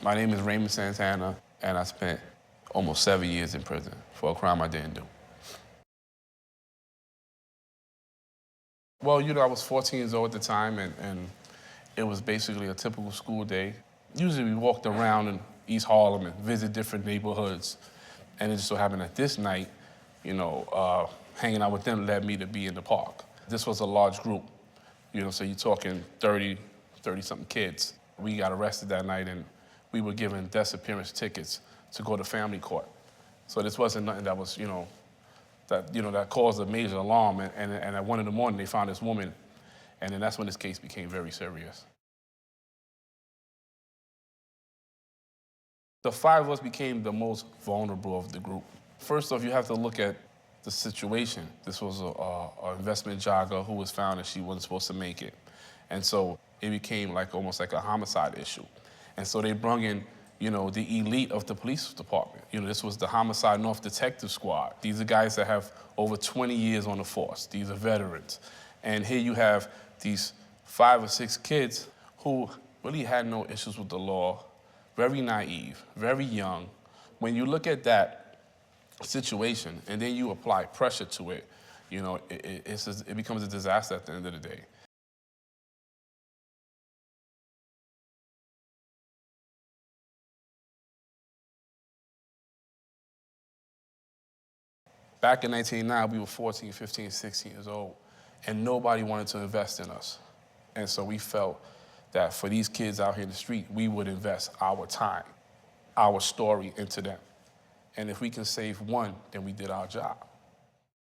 My name is Raymond Santana, and I spent almost 7 years in prison for a crime I didn't do. Well, I was 14 years old at the time, and it was basically a typical school day. Usually we walked around in East Harlem and visit different neighborhoods, and it just so happened that this night, hanging out with them led me to be in the park. This was a large group, so you're talking 30-something kids. We got arrested that night, and we were given disappearance tickets to go to family court. So this wasn't nothing that was, that caused a major alarm. And at 1 in the morning, they found this woman, and then that's when this case became very serious. The 5 of us became the most vulnerable of the group. First off, you have to look at the situation. This was an investment jogger who was found and she wasn't supposed to make it. And so it became almost like a homicide issue. And so they brought in, the elite of the police department. This was the Homicide North Detective Squad. These are guys that have over 20 years on the force. These are veterans. And here you have these 5 or 6 kids who really had no issues with the law, very naive, very young. When you look at that situation and then you apply pressure to it, it becomes a disaster at the end of the day. Back in 1999, we were 14, 15, 16 years old, and nobody wanted to invest in us. And so we felt that for these kids out here in the street, we would invest our time, our story into them. And if we can save one, then we did our job.